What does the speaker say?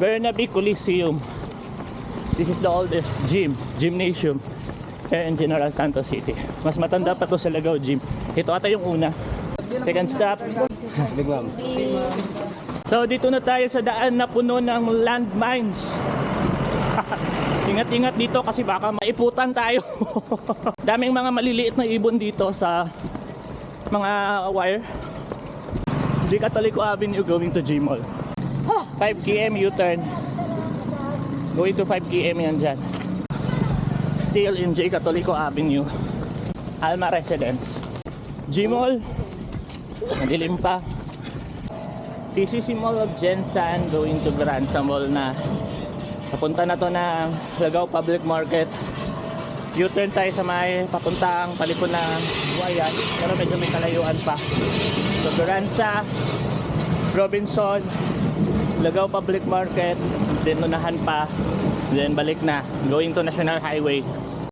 Bernabe Coliseum. This is the oldest gymnasium here in General Santos City. Mas matanda pa to sa Lagaw Gym. Ito ata yung una. Second stop. Big Ma'am. So dito na tayo sa daan na puno ng landmines. Ingat-ingat dito kasi baka maiputan tayo. Daming mga maliliit na ibon dito sa mga wire. G. Catolico Avenue going to G Mall. 5 km U-turn. Going to 5 km yan dyan. Still in J. Catolico Avenue, Alma Residence. G Mall, madilim pa. PCC Mall of Gensan going to Granza Mall na. Papunta na to ng Lagaw Public Market. U-turn tayo sa may papuntang palikon ng Buayan, pero medyo may kalayuan pa. So Granza, Robinson, Lagaw Public Market, then unahan pa, then balik na, going to National Highway.